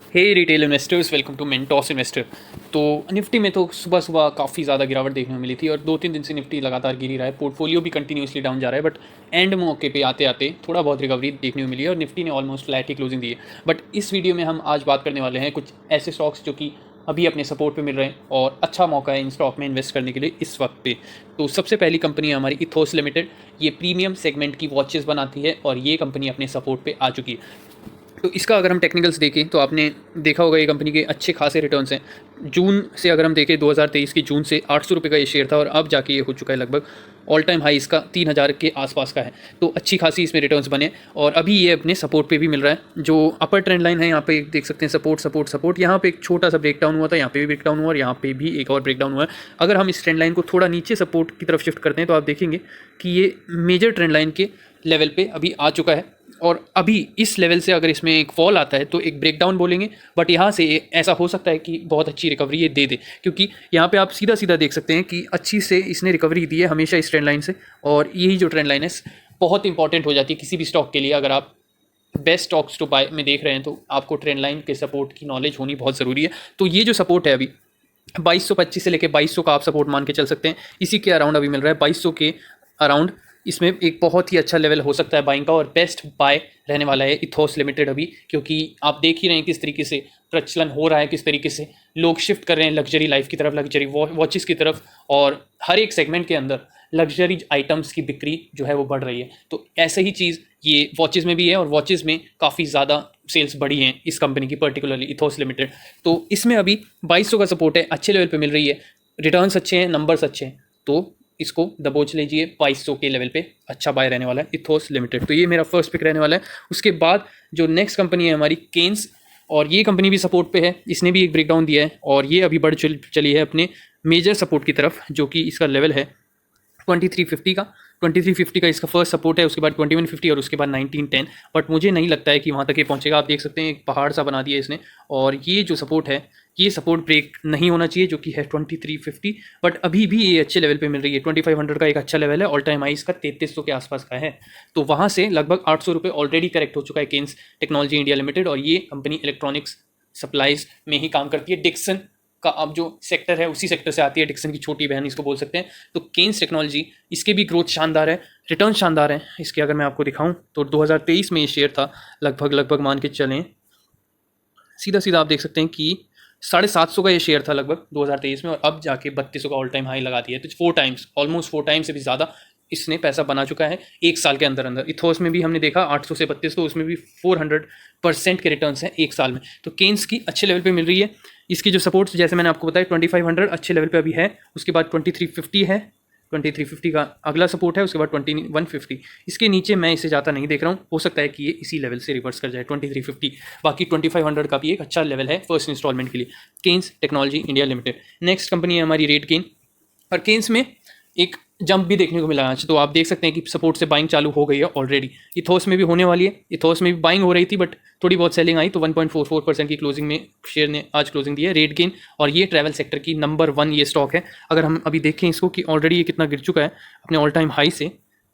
Hey retail investors, welcome to Mentos investor. तो Nifty में तो सुबह सुबह काफ़ी ज़्यादा गिरावट देखने को मिली थी और 2-3 दिन से निफ्टी लगातार गिर ही रहा है। पोर्टफोलियो भी कंटिन्यूसली डाउन जा रहा है, बट एंड मौके पे आते आते थोड़ा बहुत रिकवरी देखने को मिली है और निफ्टी ने ऑलमोस्ट फ्लैट ही क्लोजिंग दी है। बट इस वीडियो में हम आज बात करने वाले हैं कुछ ऐसे स्टॉक्स जो कि अभी अपने सपोर्ट पे मिल रहे हैं और अच्छा मौका है इन स्टॉक में इन्वेस्ट करने के लिए इस वक्त पे। तो सबसे पहली कंपनी है हमारी इथोस लिमिटेड। ये प्रीमियम सेगमेंट की वॉचेस बनाती है और ये कंपनी अपने सपोर्ट पे आ चुकी है। तो इसका अगर हम टेक्निकल्स देखें तो आपने देखा होगा ये कंपनी के अच्छे खासे रिटर्न्स हैं। जून से अगर हम देखें 2023 की जून से 800 रुपये का ये शेयर था और अब जाके ये हो चुका है लगभग ऑल टाइम हाई इसका 3000 के आसपास का है। तो अच्छी खासी इसमें रिटर्न्स बने और अभी ये अपने सपोर्ट पे भी मिल रहा है। जो अपर ट्रेंड लाइन है यहाँ पे देख सकते हैं, सपोर्ट सपोर्ट सपोर्ट। यहाँ पे एक छोटा सा ब्रेकडाउन हुआ था, यहाँ पे भी ब्रेकडाउन हुआ और यहाँ पे भी एक और ब्रेकडाउन हुआ है। अगर हम इस ट्रेंड लाइन को थोड़ा नीचे सपोर्ट की तरफ शिफ्ट करते हैं तो आप देखेंगे कि ये मेजर ट्रेंड लाइन के लेवल पे अभी आ चुका है और अभी इस लेवल से अगर इसमें एक फॉल आता है तो एक ब्रेकडाउन बोलेंगे। बट यहाँ से ऐसा हो सकता है कि बहुत अच्छी रिकवरी ये दे दे, क्योंकि यहाँ पे आप सीधा सीधा देख सकते हैं कि अच्छी से इसने रिकवरी दी है हमेशा इस ट्रेंड लाइन से। और यही जो ट्रेंड लाइन है बहुत इंपॉर्टेंट हो जाती है किसी भी स्टॉक के लिए। अगर आप बेस्ट स्टॉक्स टू बाय में देख रहे हैं तो आपको ट्रेंड लाइन के सपोर्ट की नॉलेज होनी बहुत ज़रूरी है। तो ये जो सपोर्ट है अभी 2225 से लेकर 2200 का आप सपोर्ट मान के चल सकते हैं। इसी के अराउंड अभी मिल रहा है 2200 के अराउंड। इसमें एक बहुत ही अच्छा लेवल हो सकता है बाइंग का और बेस्ट बाय रहने वाला है इथोस लिमिटेड अभी, क्योंकि आप देख ही रहे हैं किस तरीके से प्रचलन हो रहा है, किस तरीके से लोग शिफ्ट कर रहे हैं लग्जरी लाइफ की तरफ, लग्जरी वॉचेस की तरफ और हर एक सेगमेंट के अंदर लग्जरी आइटम्स की बिक्री जो है वो बढ़ रही है। तो ऐसे ही चीज़ ये वॉचेस में भी है और वॉचेस में काफ़ी ज़्यादा सेल्स बढ़ी हैं इस कंपनी की, पर्टिकुलरली इथोस लिमिटेड। तो इसमें अभी 2200 का सपोर्ट है, अच्छे लेवल पे मिल रही है, रिटर्न्स अच्छे हैं, नंबर्स अच्छे हैं, तो इसको दबोच लीजिए। 2200 के लेवल पे अच्छा बाय रहने वाला है इथोस लिमिटेड। तो ये मेरा फर्स्ट पिक रहने वाला है। उसके बाद जो नेक्स्ट कंपनी है हमारी केन्स, और ये कंपनी भी सपोर्ट पे है, इसने भी एक ब्रेकडाउन दिया है और ये अभी बढ़ चली है अपने मेजर सपोर्ट की तरफ, जो कि इसका लेवल है 2350 का। 2350 का इसका फर्स्ट सपोर्ट है, उसके बाद 2150 और उसके बाद 1910। बट मुझे नहीं लगता है कि वहाँ तक ये पहुँचेगा। आप देख सकते हैं एक पहाड़ सा बना दिया इसने और ये जो सपोर्ट है ये सपोर्ट ब्रेक नहीं होना चाहिए, जो कि है 2350। बट अभी भी ये अच्छे लेवल पे मिल रही है। 2500 का एक अच्छा लेवल है, ऑल टाइम हाई इसका 3300 के आसपास का है। तो वहाँ से लगभग 800 रुपये ऑलरेडी करेक्ट हो चुका है केन्स टेक्नोलॉजी इंडिया लिमिटेड। और ये कंपनी इलेक्ट्रॉनिक्स सप्लाईज में ही काम करती है। डिक्सन का अब जो सेक्टर है उसी सेक्टर से आती है, डिक्सन की छोटी बहन इसको बोल सकते हैं। तो केन्स टेक्नोलॉजी, इसके भी ग्रोथ शानदार है, रिटर्न शानदार है इसके। अगर मैं आपको दिखाऊं तो 2023 में ये शेयर था लगभग मान के चलें, सीधा सीधा आप देख सकते हैं कि 750 का ये शेयर था लगभग 2023 में और अब जाके 3200 का ऑल टाइम हाई लगा दिया है। तो 4 टाइम्स, ऑलमोस्ट 4 टाइम्स से भी ज़्यादा इसने पैसा बना चुका है एक साल के अंदर अंदर। इथोस में भी हमने देखा 800 से 3200, तो उसमें भी 400% के रिटर्न्स हैं एक साल में। तो केन्स की अच्छे लेवल पे मिल रही है। इसकी जो सपोर्ट्स जैसे मैंने आपको बताया 2500 अच्छे लेवल पे अभी है, उसके बाद 2350 है, 2350 का अगला सपोर्ट है, उसके बाद 2150। इसके नीचे मैं इसे ज़्यादा नहीं देख रहा हूँ, हो सकता है कि ये इसी लेवल से रिवर्स कर जाए 2350। बाकी 2500 का भी एक अच्छा लेवल है फर्स्ट इंस्टॉलमेंट के लिए, Kaynes technology India limited. Next company है हमारी रेडगेन, और केन्स में एक जंप भी देखने को मिला आज। तो आप देख सकते हैं कि सपोर्ट से बाइंग चालू हो गई है ऑलरेडी। इथोस में भी होने वाली है, इथोस में भी बाइंग हो रही थी बट थोड़ी बहुत सेलिंग आई, तो 1.44% की क्लोजिंग में शेयर ने आज क्लोजिंग दी है रेडगेन। और ये ट्रैवल सेक्टर की नंबर 1 ये स्टॉक है। अगर हम अभी देखें इसको कि ऑलरेडी ये कितना गिर चुका है अपने ऑल टाइम हाई से,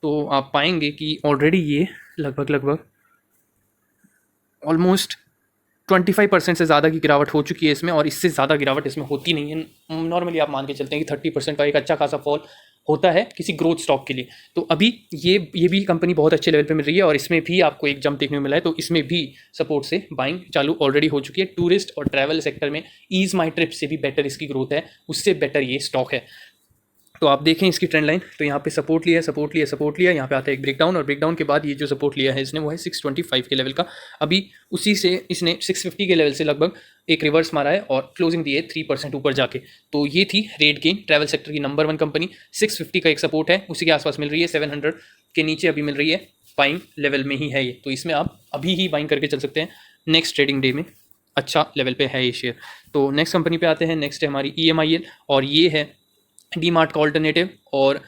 तो आप पाएंगे कि ऑलरेडी ये लगभग ऑलमोस्ट 25% से ज़्यादा की गिरावट हो चुकी है इसमें, और इससे ज़्यादा गिरावट इसमें होती नहीं है। नॉर्मली आप मान के चलते हैं कि 30% का एक अच्छा खासा फॉल होता है किसी ग्रोथ स्टॉक के लिए। तो अभी ये भी कंपनी बहुत अच्छे लेवल पे मिल रही है और इसमें भी आपको एक जंप देखने को मिला है। तो इसमें भी सपोर्ट से बाइंग चालू ऑलरेडी हो चुकी है। टूरिस्ट और ट्रैवल सेक्टर में ईज माई ट्रिप से भी बेटर इसकी ग्रोथ है, उससे बेटर ये स्टॉक है। तो आप देखें इसकी ट्रेंड लाइन, तो यहाँ पे सपोर्ट लिया, यहाँ पे आता है एक ब्रेकडाउन, और ब्रेकडाउन के बाद ये जो सपोर्ट लिया है इसने वो है 625 के लेवल का। अभी उसी से इसने 650 के लेवल से लगभग एक रिवर्स मारा है और क्लोजिंग दी है 3% ऊपर जाके। तो ये थी रेडगेन, ट्रैवल सेक्टर की नंबर 1 कंपनी। 650 का एक सपोर्ट है, उसी के आसपास मिल रही है, 700 के नीचे अभी मिल रही है, बाइंग लेवल में ही है ये। तो इसमें आप अभी ही बाइंग करके चल सकते हैं, नेक्स्ट ट्रेडिंग डे में अच्छा लेवल पे है ये शेयर। तो नेक्स्ट कंपनी पे आते हैं, नेक्स्ट है हमारी EMIL, और ये है डी मार्ट का ऑल्टरनेटिव। और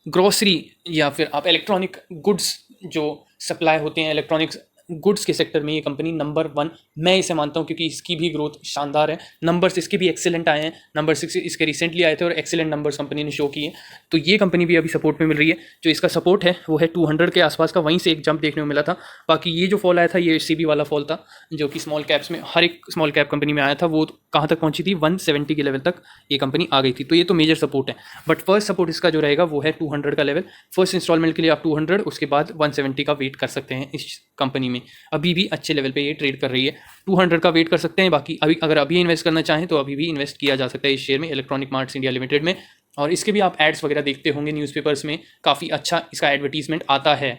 ग्रोसरी या फिर आप इलेक्ट्रॉनिक गुड्स जो सप्लाई होते हैं, इलेक्ट्रॉनिक्स गुड्स के सेक्टर में ये कंपनी नंबर 1 मैं इसे मानता हूँ, क्योंकि इसकी भी ग्रोथ शानदार है, नंबर्स इसके भी एक्सेलेंट आए हैं, नंबर 6 इसके रिसेंटली आए थे और एक्सेलेंट नंबर्स कंपनी ने शो किए। तो ये कंपनी भी अभी सपोर्ट में मिल रही है। जो इसका सपोर्ट है वो है 200 के आसपास का, वहीं से एक जंप देखने को मिला था। बाकी ये जो फॉल आया था ये सीबी वाला फॉल था, जो कि स्मॉल कैप्स में हर एक स्मॉल कैप कंपनी में आया था। वो कहाँ तक पहुंची थी, 170 के लेवल तक ये कंपनी आ गई थी। तो ये तो मेजर सपोर्ट है। बट फर्स्ट सपोर्ट इसका जो रहेगा वो है 200 का लेवल। फर्स्ट इंस्टॉलमेंट के लिए आप 200, उसके बाद 170 का वेट कर सकते हैं इस कंपनी में। अभी भी अच्छे लेवल पे ये ट्रेड कर रही है, 200 का वेट कर सकते हैं। बाकी अभी अगर अभी इन्वेस्ट करना चाहें तो अभी भी इन्वेस्ट किया जा सकता है इस शेयर में, इलेक्ट्रॉनिक मार्ट्स इंडिया लिमिटेड में। और इसके भी आप एड्स वगैरह देखते होंगे न्यूज़पेपर्स में, काफ़ी अच्छा इसका एडवर्टीजमेंट आता है।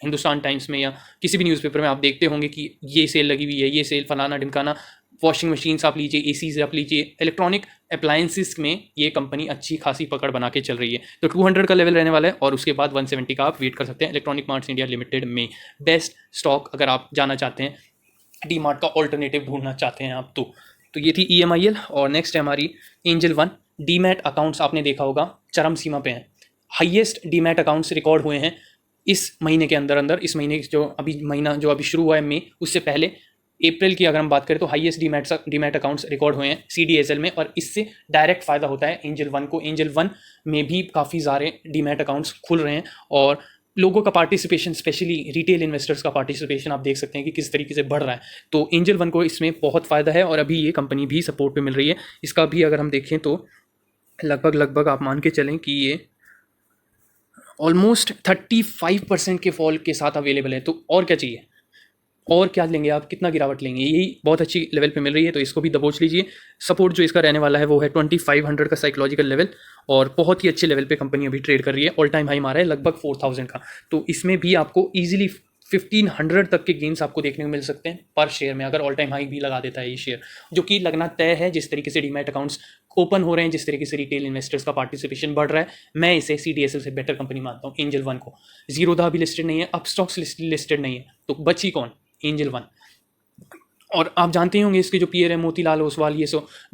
हिंदुस्तान टाइम्स में या किसी भी न्यूज़पेपर में आप देखते होंगे कि ये सेल लगी हुई है, ये सेल फलाना ढिमकाना। वॉशिंग मशीन्स आप लीजिए, एसीज आप लीजिए, इलेक्ट्रॉनिक अप्लायंसेस में ये कंपनी अच्छी खासी पकड़ बना के चल रही है। तो 200 का लेवल रहने वाला है और उसके बाद 170 का आप वेट कर सकते हैं इलेक्ट्रॉनिक मार्ट्स इंडिया लिमिटेड में। बेस्ट स्टॉक अगर आप जाना चाहते हैं, डी मार्ट का ऑल्टरनेटिव ढूंढना चाहते हैं आप तो ये थी EMIL। और नेक्स्ट है हमारी एंजल वन। डीमैट अकाउंट्स आपने देखा होगा चरम सीमा पे हैं, हाईएस्ट डीमैट अकाउंट्स रिकॉर्ड हुए हैं इस महीने के अंदर। इस महीने जो अभी महीना जो अभी शुरू हुआ है मई, उससे पहले अप्रैल की अगर हम बात करें तो हाईएस्ट डीमैट अकाउंट्स रिकॉर्ड हुए हैं CDSL में। और इससे डायरेक्ट फ़ायदा होता है एंजल वन को। एंजल वन में भी काफ़ी सारे डीमैट अकाउंट्स खुल रहे हैं और लोगों का पार्टिसिपेशन, स्पेशली रिटेल इन्वेस्टर्स का पार्टिसिपेशन आप देख सकते हैं कि किस तरीके से बढ़ रहा है। तो एंजल वन को इसमें बहुत फ़ायदा है और अभी ये कंपनी भी सपोर्ट पे मिल रही है। इसका भी अगर हम देखें तो लगभग आप मान के चलें कि ये ऑलमोस्ट 35% के फॉल के साथ अवेलेबल है। तो और क्या चाहिए, और क्या लेंगे आप, कितना गिरावट लेंगे, यही बहुत अच्छी लेवल पे मिल रही है। तो इसको भी दबोच लीजिए। सपोर्ट जो इसका रहने वाला है वो है 2500 का साइकोलॉजिकल लेवल, और बहुत ही अच्छे लेवल पे कंपनी अभी ट्रेड कर रही है। ऑल टाइम हाई मारा है लगभग 4000 का। तो इसमें भी आपको ईजिली 1500 तक के गेंस आपको देखने को मिल सकते हैं पर शेयर में, अगर ऑल टाइम हाई भी लगा देता है ये शेयर, जो कि लगना तय है। जिस तरीके से डीमैट अकाउंट्स ओपन हो रहे हैं, जिस तरीके से रिटेल इन्वेस्टर्स का पार्टिसिपेशन बढ़ रहा है, मैं इसे CDSL से बेटर कंपनी मानता हूँ एंजल वन को। जीरोधा भी लिस्टेड नहीं है, अपस्टॉक्स लिस्टेड नहीं है, तो बची कौन, एंजल वन। और आप जानते ही होंगे इसके जो पीयर है मोतीलाल ओसवाल, ये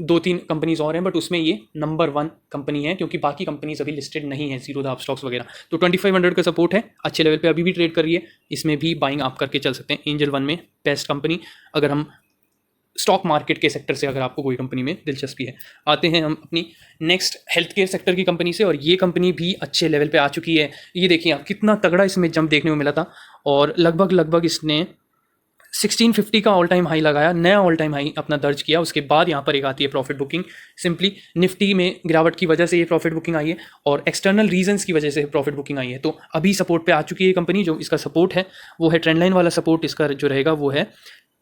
2-3 कंपनीज और हैं, बट उसमें ये नंबर 1 कंपनी है, क्योंकि बाकी कंपनीज अभी लिस्टेड नहीं है, जीरोधा स्टॉक्स वगैरह। तो 2500 का सपोर्ट है, अच्छे लेवल पे अभी भी ट्रेड कर रही है। इसमें भी बाइंग आप करके चल सकते हैं एंजल वन में, बेस्ट कंपनी अगर हम स्टॉक मार्केट के सेक्टर से, अगर आपको कोई कंपनी में दिलचस्पी है। आते हैं हम अपनी नेक्स्ट हेल्थ केयर सेक्टर की कंपनी से, और ये कंपनी भी अच्छे लेवल पे आ चुकी है। ये देखिए आप कितना तगड़ा इसमें जंप देखने को मिला था, और लगभग इसने 1650 का ऑल टाइम हाई लगाया, नया ऑल टाइम हाई अपना दर्ज किया। उसके बाद यहाँ पर एक आती है प्रॉफिट बुकिंग। सिंपली निफ्टी में गिरावट की वजह से ये प्रॉफिट बुकिंग आई है, और एक्सटर्नल रीजंस की वजह से प्रॉफिट बुकिंग आई है। तो अभी सपोर्ट पे आ चुकी है ये कंपनी। जो इसका सपोर्ट है वो है ट्रेंड लाइन वाला सपोर्ट, इसका जो रहेगा वो है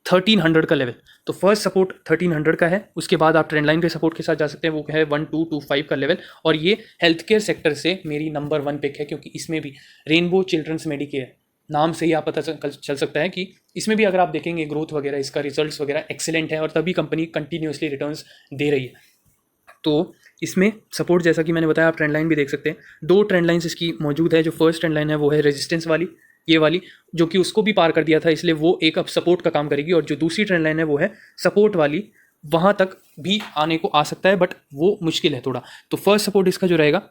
1300 का लेवल। तो फर्स्ट सपोर्ट 1300 का है, उसके बाद आप ट्रेंड लाइन के सपोर्ट के साथ जा सकते हैं, वो है 1225 का लेवल। और ये हेल्थ केयर सेक्टर से मेरी नंबर 1 पिक है, क्योंकि इसमें भी रेनबो चिल्ड्रंस मेडिकेयर नाम से ही आप पता चल सकता है कि इसमें भी अगर आप देखेंगे ग्रोथ वगैरह, इसका रिजल्ट्स वगैरह एक्सेलेंट है, और तभी कंपनी कंटिन्यूसली रिटर्न्स दे रही है। तो इसमें सपोर्ट जैसा कि मैंने बताया, आप ट्रेंड लाइन भी देख सकते हैं। 2 ट्रेंड लाइन्स इसकी मौजूद है। जो फर्स्ट ट्रेंड लाइन है वो है रेजिस्टेंस वाली, ये वाली, जो कि उसको भी पार कर दिया था, इसलिए वो एक अब सपोर्ट का काम करेगी। और जो दूसरी ट्रेंड लाइन है वो है सपोर्ट वाली, वहाँ तक भी आने को आ सकता है, बट वो मुश्किल है थोड़ा। तो फर्स्ट सपोर्ट इसका जो रहेगा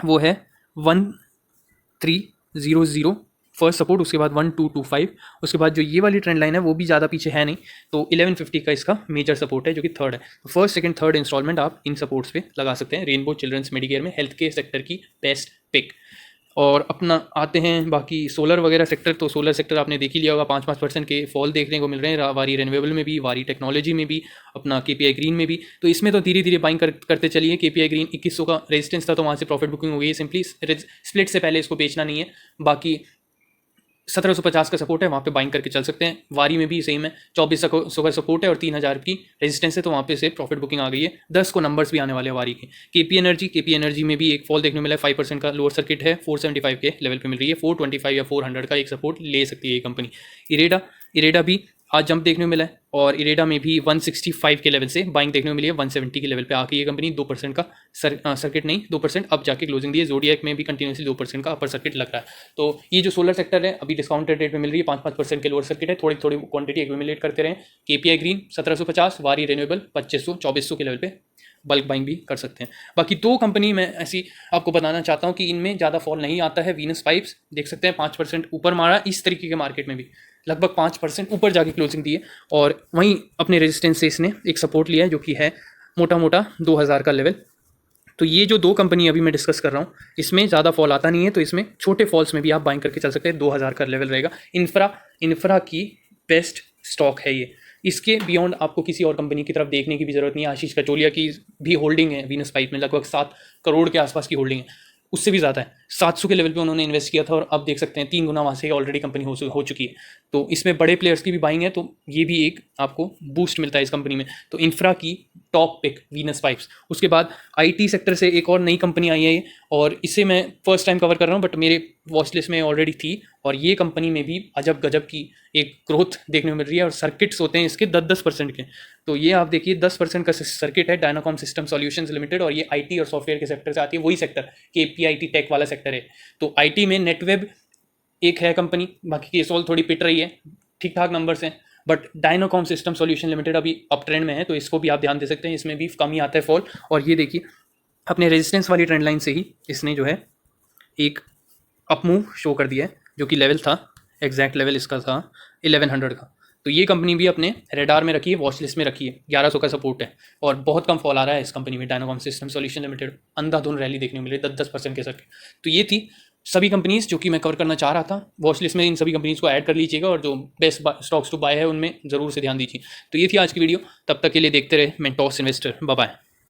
वो है 1300 फर्स्ट सपोर्ट, उसके बाद 1225, उसके बाद जो ये वाली ट्रेंड लाइन है वो भी ज़्यादा पीछे है नहीं, तो 1150 का इसका मेजर सपोर्ट है, जो कि थर्ड है। तो फर्स्ट सेकंड थर्ड इंस्टॉलमेंट आप इन सपोर्ट्स पे लगा सकते हैं। रेनबो चिल्ड्रंस मेडिकेयर में हेल्थ केयर सेक्टर की बेस्ट पिक। और अपना आते हैं बाकी सोलर वगैरह सेक्टर। तो सोलर सेक्टर आपने देख ही लिया होगा, 5% के फॉल देखने को मिल रहे हैं, वारी रिन्यूएबल में भी, वारी टेक्नोलॉजी में भी, अपना KPI ग्रीन में भी। तो इसमें तो धीरे धीरे बाइंग करते चलिए। KPI ग्रीन 2100 का रेजिस्टेंस था, तो वहाँ से प्रॉफिट बुकिंग हो गई है। सिंपली स्प्लिट से पहले इसको बेचना नहीं है। बाकी 1750 का सपोर्ट है, वहाँ पे बाइंग करके चल सकते हैं। वारी में भी सेम है, 2400 का सपोर्ट है और 3000 की रेजिस्टेंस है, तो वहाँ पे से प्रॉफिट बुकिंग आ गई है। 10 को नंबर्स भी आने वाले हैं वारी के। KP एनर्जी में भी एक फॉल देखने को मिला है, 5% का लोअर सर्किट है, 475 के लेवल पे मिल रही है। 425 या 400 का एक सपोर्ट ले सकती है ये कंपनी। इरेडा भी आज जंप देखने को मिला है, और इरेडा में भी 165 के लेवल से बाइंग देखने को मिली है। 170 के लेवल पे आके ये कंपनी 2% का सर्किट नहीं 2% अब जाके क्लोजिंग दी है। जोडियक में भी कंटिन्यूसली 2% का अपर सर्किट लग रहा है। तो ये जो सोलर सेक्टर है अभी डिस्काउंटेड रेट में मिल रही है, 5% के लोअर सर्किट है। थोड़ी थोड़ी क्वांटिटी एक्यूमुलेट करते रहें। KPI ग्रीन 1750, वारी रिन्यूएबल 2500-2400 के लेवल पे बल्क बाइंग भी कर सकते हैं। बाकी 2 कंपनी मैं ऐसी आपको बताना चाहता हूँ कि इनमें ज़्यादा फॉल नहीं आता है। वीनस पाइप्स देख सकते हैं 5% ऊपर मारा इस तरीके के मार्केट में भी, लगभग 5% ऊपर जाके क्लोजिंग दी है और वहीं अपने रेजिस्टेंस से इसने एक सपोर्ट लिया है जो कि है मोटा मोटा 2000 का लेवल। तो ये जो 2 कंपनी अभी मैं डिस्कस कर रहा हूँ इसमें ज़्यादा फॉल आता नहीं है, तो इसमें छोटे फॉल्स में भी आप बाइंग करके चल सकते हैं। 2000 का लेवल रहेगा। इंफ्रा की बेस्ट स्टॉक है ये। इसके बियॉन्ड आपको किसी और कंपनी की तरफ देखने की भी ज़रूरत नहीं है। आशीष कचोलिया की भी होल्डिंग है वीनस पाइप में, लगभग 7 करोड़ के आसपास की होल्डिंग है, उससे भी ज़्यादा है। 700 के लेवल पे उन्होंने इन्वेस्ट किया था और अब देख सकते हैं 3 गुना वहाँ से ऑलरेडी कंपनी हो चुकी है। तो इसमें बड़े प्लेयर्स की भी बाइंग है, तो ये भी एक आपको बूस्ट मिलता है इस कंपनी में। तो इंफ्रा की टॉप पिक वीनस पाइप्स। उसके बाद आईटी सेक्टर से एक और नई कंपनी आई है ये, और इसे मैं फर्स्ट टाइम कवर कर रहा हूँ बट मेरे वॉच लिस्ट में ऑलरेडी थी, और ये कंपनी में भी अजब गजब की एक ग्रोथ देखने को मिल रही है। और सर्किट्स होते हैं इसके 10% के, तो ये आप देखिए 10% का सर्किट है डायनाकॉम सिस्टम सॉल्यूशंस लिमिटेड, और ये आईटी और सॉफ्टवेयर के सेक्टर से आती है, वही सेक्टर KPIT टेक वाला सेक्टर है। तो आईटी में नेटवेब एक है कंपनी, बाकी केसॉल थोड़ी पिट रही है, ठीक ठाक नंबर्स हैं, बट डायनाकॉम सिस्टम सॉल्यूशन लिमिटेड अभी अप ट्रेंड में है, तो इसको भी आप ध्यान दे सकते हैं, इसमें भी कम ही आता है फॉल। और ये देखिए अपने रेजिस्टेंस वाली ट्रेंड लाइन से ही इसने जो है एक अपमूव शो कर दिया है, जो कि लेवल था, एग्जैक्ट लेवल इसका था 1100 का। तो ये कंपनी भी अपने रेडार में रखी है, वॉच लिस्ट में रखी है। 1100 का सपोर्ट है और बहुत कम फॉल आ रहा है इस कंपनी में। डायनाकॉम सिस्टम सॉल्यूशन लिमिटेड अंधाधुन रैली देखने को मिली 10% के सर्किट। तो ये थी सभी कंपनीज जो कि मैं कवर करना चाह रहा था। वॉच लिस्ट में इन सभी कंपनीज को ऐड कर लीजिएगा और जो बेस्ट स्टॉक्स टू बाय है उनमें ज़रूर से ध्यान दीजिए। तो ये थी आज की वीडियो, तब तक के लिए देखते रहे मेंटोस इन्वेस्टर। Bye bye.